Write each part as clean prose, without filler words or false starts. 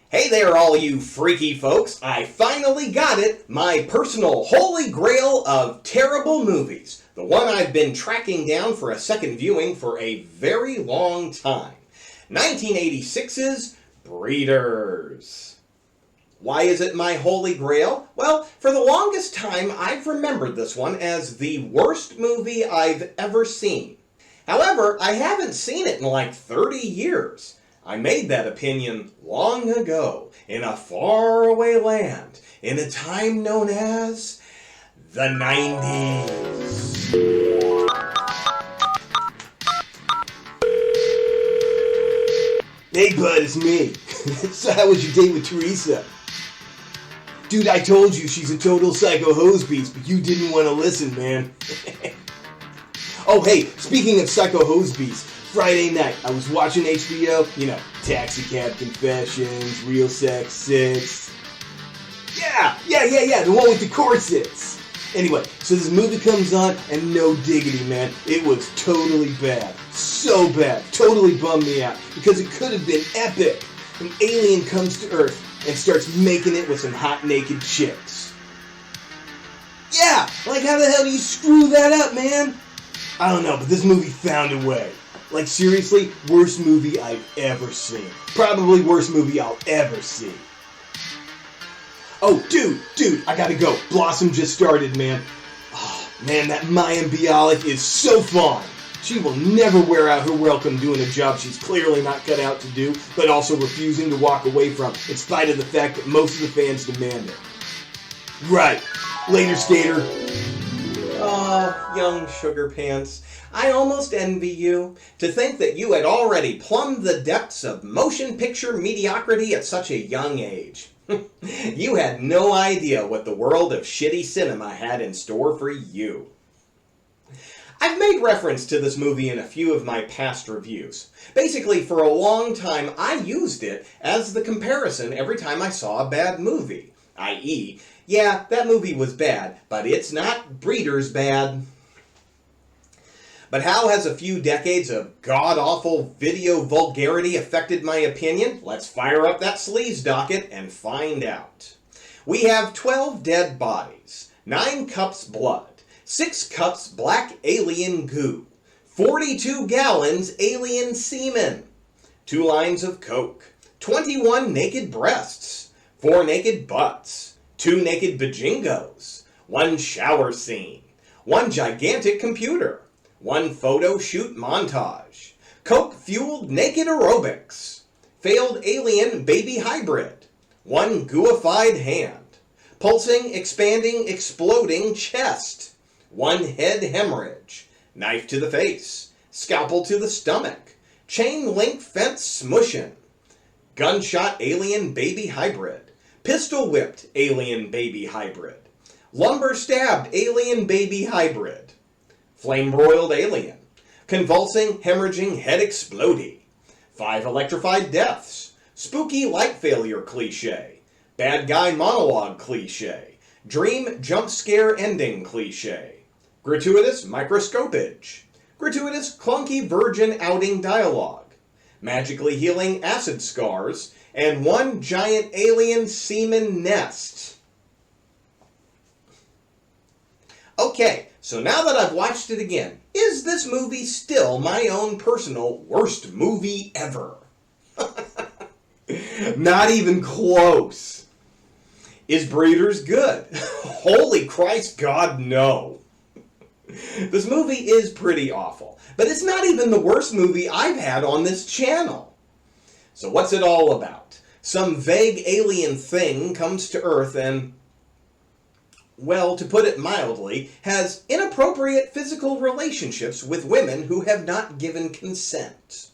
Hey there, all you freaky folks. I finally got it. My personal holy grail of terrible movies. The one I've been tracking down for a second viewing for a very long time. 1986's Breeders. Why is it my holy grail? Well, for the longest time, I've remembered this one as the worst movie I've ever seen. However, I haven't seen it in like 30 years. I made that opinion long ago, in a faraway land, in a time known as the 90s. Hey bud, it's me. So how was your date with Teresa? Dude, I told you she's a total psycho hose beast, but you didn't want to listen, man. Oh hey, speaking of psycho hose beast, Friday night, I was watching HBO, Taxi Cab Confessions, Real Sex 6. Yeah, the one with the corsets. Anyway, so this movie comes on, and no diggity, man, it was totally bad. So bad, totally bummed me out, because it could have been epic. An alien comes to Earth and starts making it with some hot naked chicks. Yeah, like how the hell do you screw that up, man? I don't know, but this movie found a way. Like, seriously, worst movie I've ever seen. Probably worst movie I'll ever see. Oh, dude, I gotta go. Blossom just started, man. Oh, man, that Mayan Bialik is so fun. She will never wear out her welcome doing a job she's clearly not cut out to do, but also refusing to walk away from, in spite of the fact that most of the fans demand it. Right. Later, skater. Oh, young sugar pants. I almost envy you. To think that you had already plumbed the depths of motion picture mediocrity at such a young age. You had no idea what the world of shitty cinema had in store for you. I've made reference to this movie in a few of my past reviews. Basically, for a long time, I used it as the comparison every time I saw a bad movie. I.e., yeah, that movie was bad, but it's not Breeders bad. But how has a few decades of god-awful video vulgarity affected my opinion? Let's fire up that Sleeze docket and find out. We have 12 dead bodies, 9 cups blood, 6 cups black alien goo, 42 gallons alien semen, 2 lines of coke, 21 naked breasts, 4 naked butts, 2 naked bajingos, 1 shower scene, 1 gigantic computer, 1 photo shoot montage, coke-fueled naked aerobics, failed alien baby hybrid, 1 gooified hand, pulsing, expanding, exploding chest, 1 head hemorrhage, knife to the face, scalpel to the stomach, chain link fence smushin', gunshot alien baby hybrid, pistol whipped alien baby hybrid, lumber stabbed alien baby hybrid, flame-broiled alien, convulsing, hemorrhaging head explodey, 5 electrified deaths, spooky light failure cliche, bad guy monologue cliche, dream jump scare ending cliche, gratuitous microscopage, gratuitous clunky virgin outing dialogue, magically healing acid scars, and 1 giant alien semen nest. Okay, so now that I've watched it again, is this movie still my own personal worst movie ever? Not even close. Is Breeders good? Holy Christ, God, no. This movie is pretty awful, but it's not even the worst movie I've had on this channel. So what's it all about? Some vague alien thing comes to Earth and, well, to put it mildly, has inappropriate physical relationships with women who have not given consent.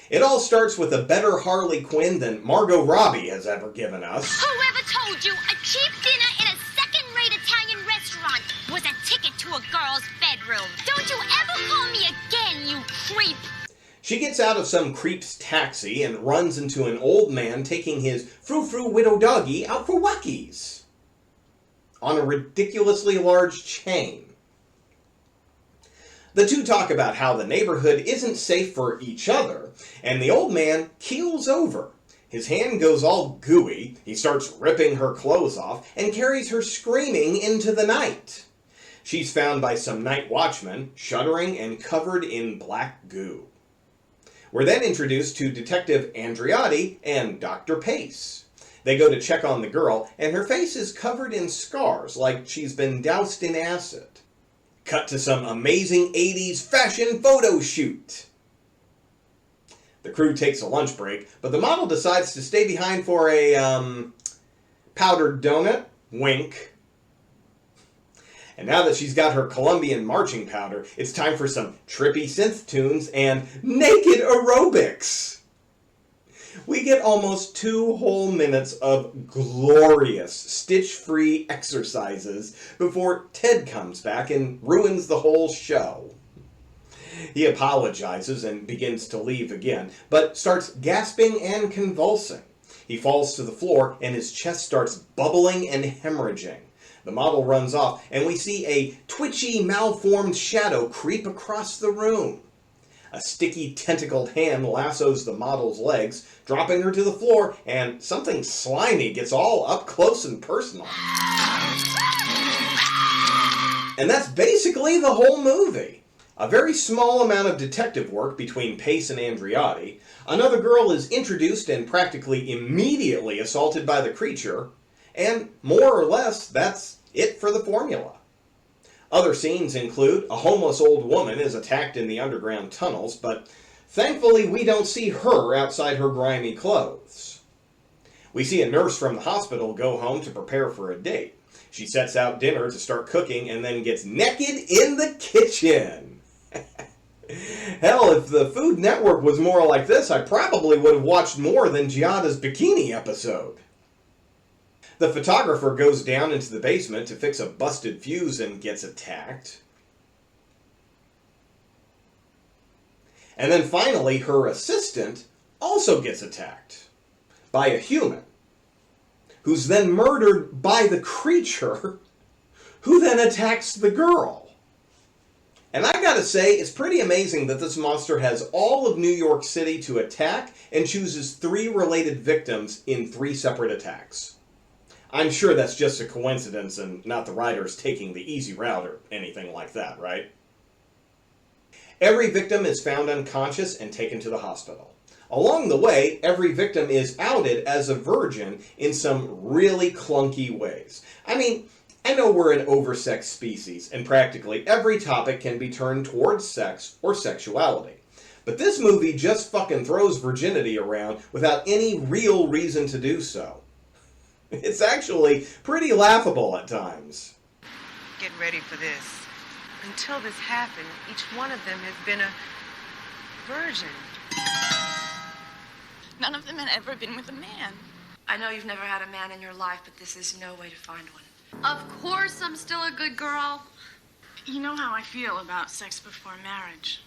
It all starts with a better Harley Quinn than Margot Robbie has ever given us. Whoever told you a cheap dinner in a second-rate Italian restaurant was a ticket to a girl's bedroom? Don't you ever call me again, you creep! She gets out of some creep's taxi and runs into an old man taking his frou-frou widow doggy out for walkies on a ridiculously large chain. The two talk about how the neighborhood isn't safe for each other, and the old man keels over. His hand goes all gooey, he starts ripping her clothes off, and carries her screaming into the night. She's found by some night watchmen, shuddering and covered in black goo. We're then introduced to Detective Andriotti and Dr. Pace. They go to check on the girl, and her face is covered in scars like she's been doused in acid. Cut to some amazing 80s fashion photo shoot. The crew takes a lunch break, but the model decides to stay behind for a, powdered donut. Wink. And now that she's got her Colombian marching powder, it's time for some trippy synth tunes and naked aerobics. We get almost 2 whole minutes of glorious, stitch-free exercises before Ted comes back and ruins the whole show. He apologizes and begins to leave again, but starts gasping and convulsing. He falls to the floor and his chest starts bubbling and hemorrhaging. The model runs off, and we see a twitchy, malformed shadow creep across the room. A sticky, tentacled hand lassos the model's legs, dropping her to the floor, and something slimy gets all up close and personal. And that's basically the whole movie. A very small amount of detective work between Pace and Andriotti. Another girl is introduced and practically immediately assaulted by the creature. And more or less, that's it for the formula. Other scenes include a homeless old woman is attacked in the underground tunnels, but thankfully we don't see her outside her grimy clothes. We see a nurse from the hospital go home to prepare for a date. She sets out dinner to start cooking and then gets naked in the kitchen. Hell, if the Food Network was more like this, I probably would have watched more than Giada's bikini episode. The photographer goes down into the basement to fix a busted fuse and gets attacked. And then finally, her assistant also gets attacked by a human, who's then murdered by the creature, who then attacks the girl. And I gotta say, it's pretty amazing that this monster has all of New York City to attack and chooses 3 related victims in 3 separate attacks. I'm sure that's just a coincidence and not the writers taking the easy route or anything like that, right? Every victim is found unconscious and taken to the hospital. Along the way, every victim is outed as a virgin in some really clunky ways. I mean, I know we're an oversexed species, and practically every topic can be turned towards sex or sexuality. But this movie just fucking throws virginity around without any real reason to do so. It's actually pretty laughable at times. Get ready for this. Until this happened, each one of them has been a virgin. None of them had ever been with a man. I know you've never had a man in your life, but this is no way to find one. Of course I'm still a good girl. You know how I feel about sex before marriage.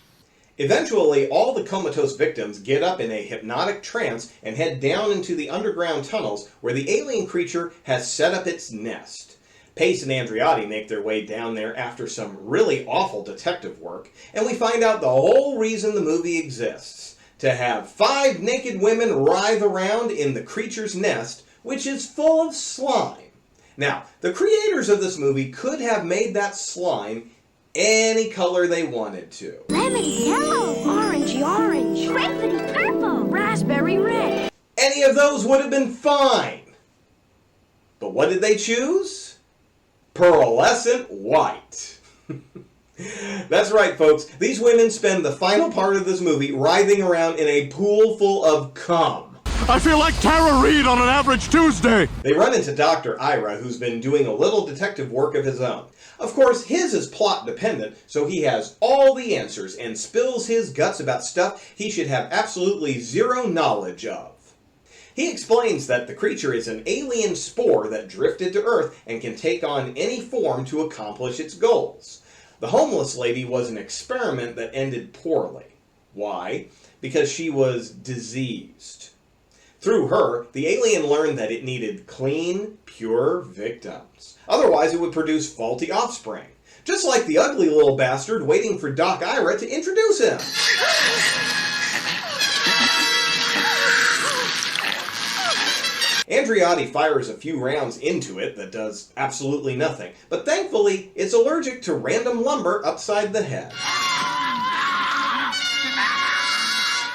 Eventually, all the comatose victims get up in a hypnotic trance and head down into the underground tunnels where the alien creature has set up its nest. Pace and Andriotti make their way down there after some really awful detective work, and we find out the whole reason the movie exists: to have 5 naked women writhe around in the creature's nest, which is full of slime. Now, the creators of this movie could have made that slime any color they wanted to. Lemony yellow, orangey orange, grapefruity purple, Raspberry red. Any of those would have been fine. But what did they choose? Pearlescent white. That's right, folks. These women spend the final part of this movie writhing around in a pool full of cum. I feel like Tara Reid on an average Tuesday. They run into Dr. Ira, who's been doing a little detective work of his own. Of course, his is plot dependent, so he has all the answers and spills his guts about stuff he should have absolutely zero knowledge of. He explains that the creature is an alien spore that drifted to Earth and can take on any form to accomplish its goals. The homeless lady was an experiment that ended poorly. Why? Because she was diseased. Through her, the alien learned that it needed clean, pure victims. Otherwise, it would produce faulty offspring. Just like the ugly little bastard waiting for Doc Ira to introduce him. Andreotti fires a few rounds into it that does absolutely nothing, but thankfully it's allergic to random lumber upside the head.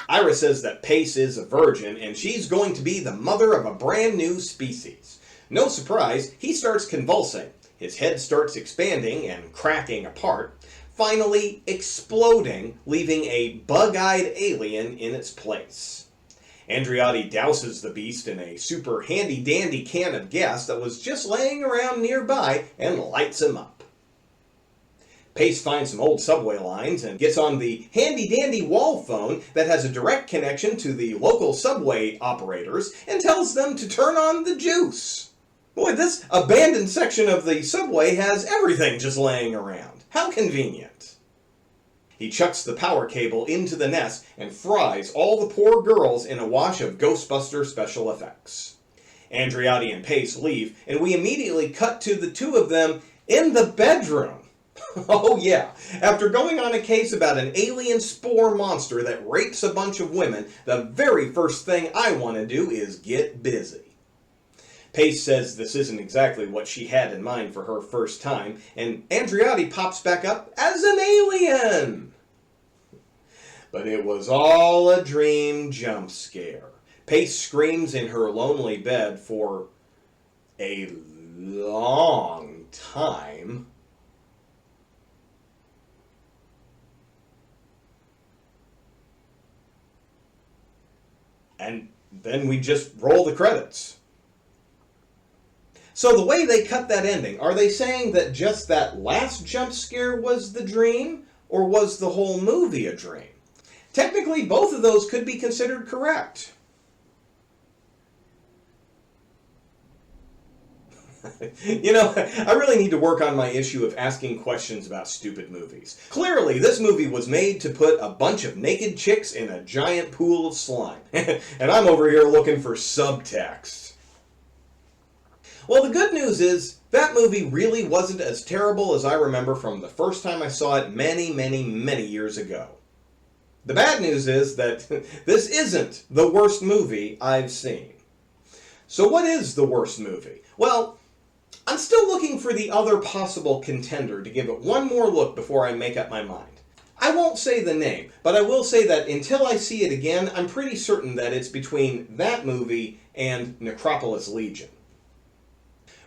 Ira says that Pace is a virgin and she's going to be the mother of a brand new species. No surprise, he starts convulsing. His head starts expanding and cracking apart, finally exploding, leaving a bug-eyed alien in its place. Andreotti douses the beast in a super handy-dandy can of gas that was just laying around nearby and lights him up. Pace finds some old subway lines and gets on the handy-dandy wall phone that has a direct connection to the local subway operators and tells them to turn on the juice. Boy, this abandoned section of the subway has everything just laying around. How convenient. He chucks the power cable into the nest and fries all the poor girls in a wash of Ghostbuster special effects. Andreotti and Pace leave, and we immediately cut to the two of them in the bedroom. Oh yeah, after going on a case about an alien spore monster that rapes a bunch of women, the very first thing I want to do is get busy. Pace says this isn't exactly what she had in mind for her first time, and Andreotti pops back up as an alien! But it was all a dream jump scare. Pace screams in her lonely bed for a long time. And then we just roll the credits. So the way they cut that ending, are they saying that just that last jump scare was the dream, or was the whole movie a dream? Technically, both of those could be considered correct. You know, I really need to work on my issue of asking questions about stupid movies. Clearly, this movie was made to put a bunch of naked chicks in a giant pool of slime. And I'm over here looking for subtext. Well, the good news is, that movie really wasn't as terrible as I remember from the first time I saw it many, many, many years ago. The bad news is that this isn't the worst movie I've seen. So what is the worst movie? Well, I'm still looking for the other possible contender to give it one more look before I make up my mind. I won't say the name, but I will say that until I see it again, I'm pretty certain that it's between that movie and Necropolis Legion.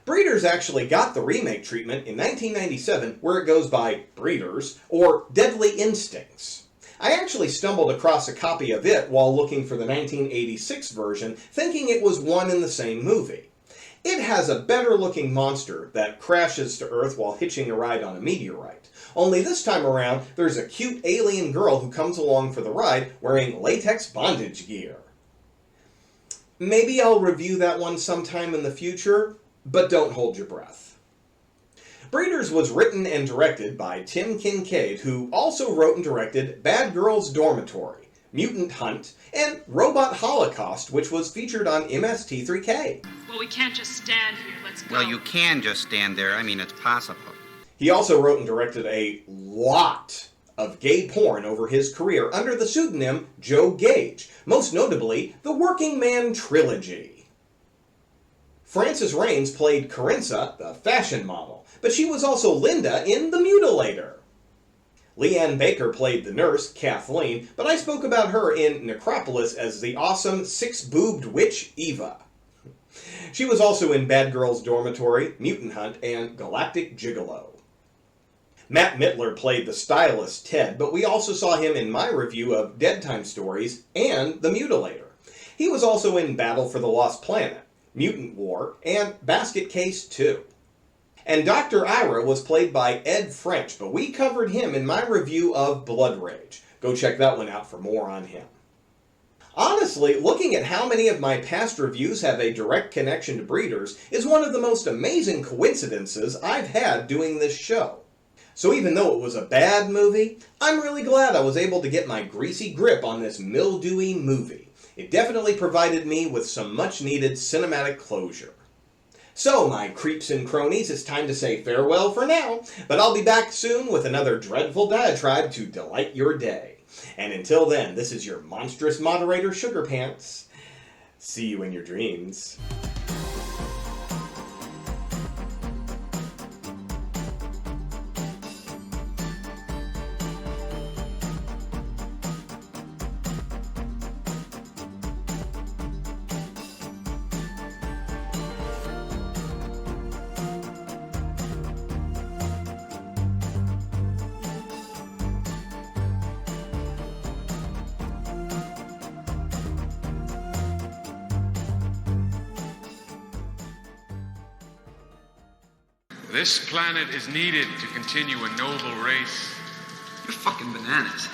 Breeders actually got the remake treatment in 1997, where it goes by Breeders, or Deadly Instincts. I actually stumbled across a copy of it while looking for the 1986 version, thinking it was one and the same movie. It has a better-looking monster that crashes to Earth while hitching a ride on a meteorite. Only this time around, there's a cute alien girl who comes along for the ride wearing latex bondage gear. Maybe I'll review that one sometime in the future, but don't hold your breath. Breeders was written and directed by Tim Kincaid, who also wrote and directed Bad Girls Dormitory, Mutant Hunt, and Robot Holocaust, which was featured on MST3K. Well, we can't just stand here. Let's go. Well, you can just stand there. I mean, it's possible. He also wrote and directed a lot of gay porn over his career under the pseudonym Joe Gage, most notably the Working Man Trilogy. Frances Raines played Carinza, the fashion model, but she was also Linda in The Mutilator. Leanne Baker played the nurse, Kathleen, but I spoke about her in Necropolis as the awesome six-boobed witch, Eva. She was also in Bad Girls Dormitory, Mutant Hunt, and Galactic Gigolo. Matt Mittler played the stylist Ted, but we also saw him in my review of Dead Time Stories and The Mutilator. He was also in Battle for the Lost Planet, Mutant War, and Basket Case 2. And Dr. Ira was played by Ed French, but we covered him in my review of Blood Rage. Go check that one out for more on him. Honestly, looking at how many of my past reviews have a direct connection to Breeders is one of the most amazing coincidences I've had doing this show. So even though it was a bad movie, I'm really glad I was able to get my greasy grip on this mildewy movie. It definitely provided me with some much-needed cinematic closure. So, my creeps and cronies, it's time to say farewell for now, but I'll be back soon with another dreadful diatribe to delight your day. And until then, this is your monstrous moderator, Sugar Pants. See you in your dreams. This planet is needed to continue a noble race. You're fucking bananas.